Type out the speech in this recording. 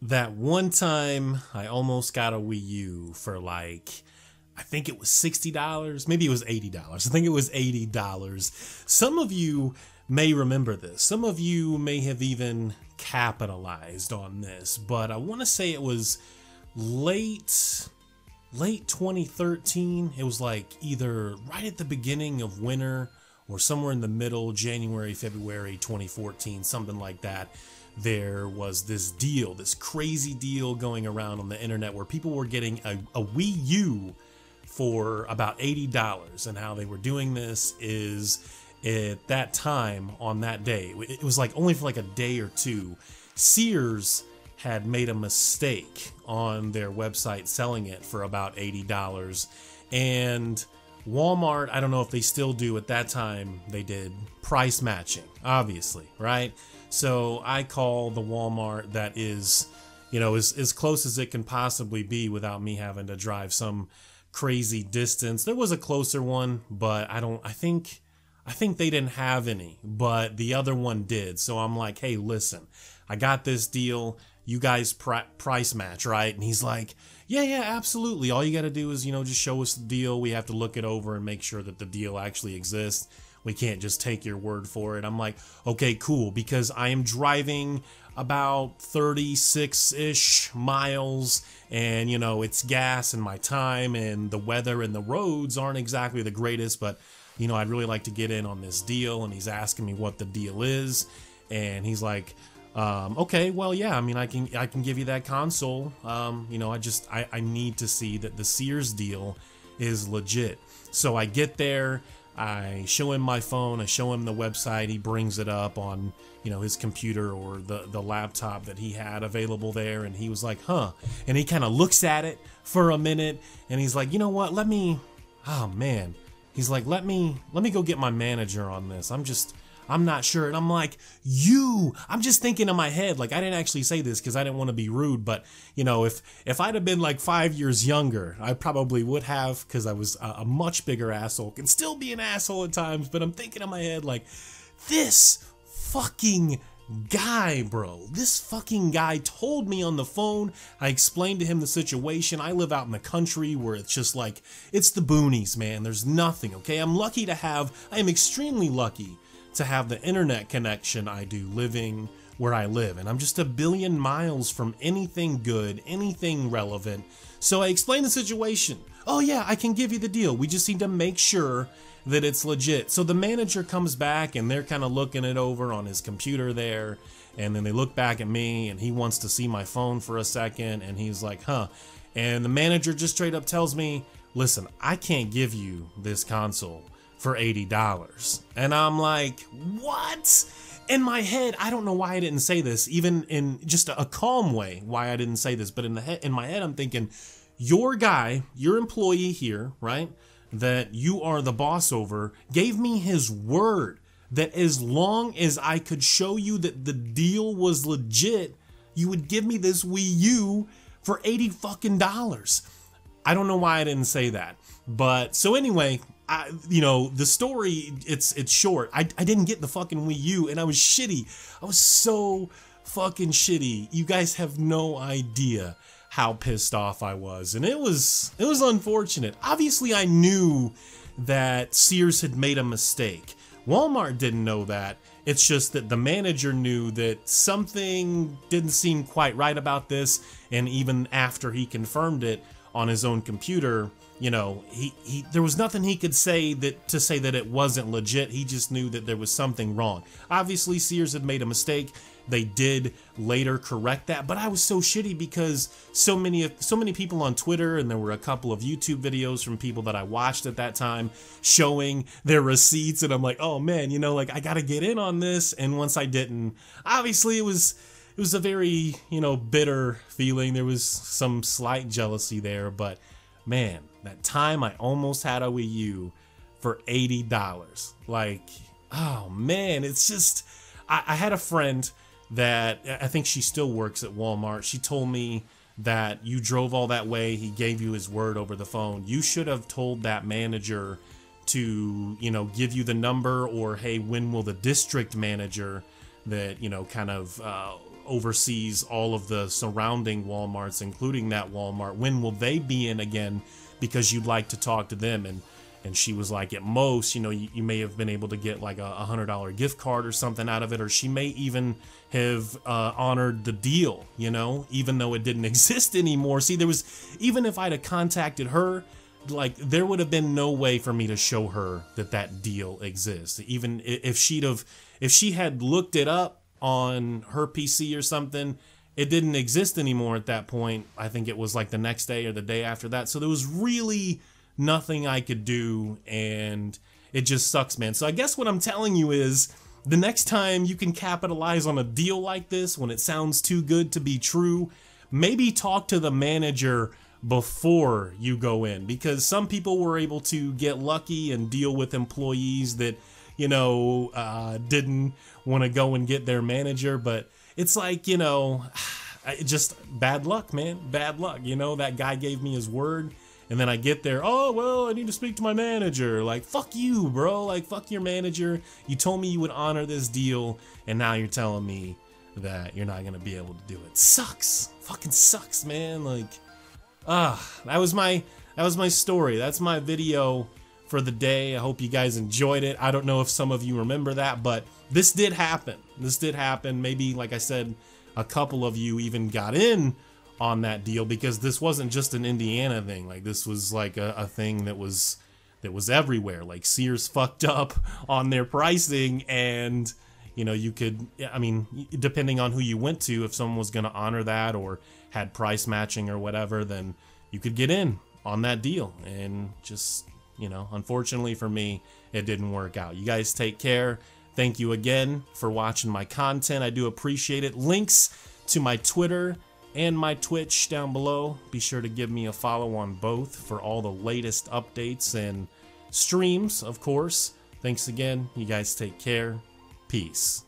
That one time I almost got a Wii U for like, I think it was $60. Maybe it was $80. I think it was $80. Some of you may remember this. Some of you may have even capitalized on this, but I want to say it was late 2013. It was like either right at the beginning of winter or somewhere in the middle, January, February 2014, something like that. There was this deal, this crazy deal going around on the internet where people were getting a Wii U for about $80. And how they were doing this is, at that time, on that day, it was like only for like a day or two, Sears had made a mistake on their website selling it for about $80. And Walmart, I don't know if they still do, at that time they did price matching, obviously, right? So I call the Walmart that is, as close as it can possibly be without me having to drive some crazy distance. There was a closer one, but I think they didn't have any, but the other one did. So I'm like, hey, listen, I got this deal. You guys price match, right? And he's like, yeah, absolutely. All you got to do is, just show us the deal. We have to look it over and make sure that the deal actually exists. We can't just take your word for it. I'm like, okay, cool, because I am driving about 36-ish miles, and it's gas and my time, and the weather and the roads aren't exactly the greatest, but I'd really like to get in on this deal. And he's asking me what the deal is, and he's like, okay, well, yeah, I mean, I can give you that console. I need to see that the Sears deal is legit. So I get there, I show him my phone, I show him the website, he brings it up on, his computer or the laptop that he had available there, and he was like, huh, and he kind of looks at it for a minute, and he's like, you know what, oh man, he's like, let me go get my manager on this, I'm not sure. And I'm like, I'm just thinking in my head, like, I didn't actually say this because I didn't want to be rude, but if I'd have been like 5 years younger, I probably would have, because I was a much bigger asshole, can still be an asshole at times, but I'm thinking in my head, like, this fucking guy, bro, this fucking guy told me on the phone. I explained to him the situation. I live out in the country where it's just like, it's the boonies, man. There's nothing, okay? I am extremely lucky to have the internet connection I do living where I live, and I'm just a billion miles from anything good, anything relevant. So I explained the situation. Oh yeah, I can give you the deal. We just need to make sure that it's legit. So the manager comes back, and they're kind of looking it over on his computer there, and then they look back at me, and he wants to see my phone for a second, and he's like, huh. And the manager just straight up tells me, listen, I can't give you this console for $80. And I'm like, what? In my head, I don't know why I didn't say this, even in just a calm way, why I didn't say this, but in my head, I'm thinking, your guy, your employee here, right, that you are the boss over, gave me his word that as long as I could show you that the deal was legit, you would give me this Wii U for $80 fucking dollars. I don't know why I didn't say that. But so anyway, the story, it's short. I didn't get the fucking Wii U, and I was shitty. I was so fucking shitty. You guys have no idea how pissed off I was, and it was unfortunate. Obviously, I knew that Sears had made a mistake. Walmart didn't know that. It's just that the manager knew that something didn't seem quite right about this, and even after he confirmed it on his own computer, there was nothing he could say to say that it wasn't legit. He just knew that there was something wrong. Obviously, Sears had made a mistake. They did later correct that, but I was so shitty because so many people on Twitter, and there were a couple of YouTube videos from people that I watched at that time showing their receipts, and I'm like, oh man, I gotta get in on this. And once I didn't, obviously it was a very, bitter feeling. There was some slight jealousy there, but man, that time I almost had a Wii U for $80. Like, oh man, it's just, I had a friend that, I think she still works at Walmart. She told me that you drove all that way, he gave you his word over the phone. You should have told that manager to, give you the number, or hey, when will the district manager that, kind of oversees all of the surrounding Walmarts, including that Walmart. When will they be in again? Because you'd like to talk to them. And she was like, at most, you know, you may have been able to get like a $100 gift card or something out of it, or she may even have honored the deal, you know, even though it didn't exist anymore. See, there was, even if I'd have contacted her, like, there would have been no way for me to show her that that deal exists. Even if she had looked it up on her PC or something, it didn't exist anymore at that point. I think it was like the next day or the day after that. So there was really nothing I could do, and it just sucks, man. So I guess what I'm telling you is, the next time you can capitalize on a deal like this, when it sounds too good to be true, maybe talk to the manager before you go in, because some people were able to get lucky and deal with employees that, you know, didn't want to go and get their manager. But it's like, you know, just bad luck, man. Bad luck. You know, that guy gave me his word, and then I get there, oh, well, I need to speak to my manager. Like, fuck you, bro. Like, fuck your manager. You told me you would honor this deal, and now you're telling me that you're not going to be able to do it. Sucks. Fucking sucks, man. Like, that was my story. That's my video for the day. I hope you guys enjoyed it. I don't know if some of you remember that, but this did happen. This did happen. Maybe, like I said, a couple of you even got in on that deal, because this wasn't just an Indiana thing. Like, this was like a thing that was everywhere. Like, Sears fucked up on their pricing, and you know, you could, I mean, depending on who you went to, if someone was going to honor that or had price matching or whatever, then you could get in on that deal. And just, you know, unfortunately for me, it didn't work out. You guys take care. Thank you again for watching my content. I do appreciate it. Links to my Twitter and my Twitch down below. Be sure to give me a follow on both for all the latest updates and streams, of course. Thanks again. You guys take care. Peace.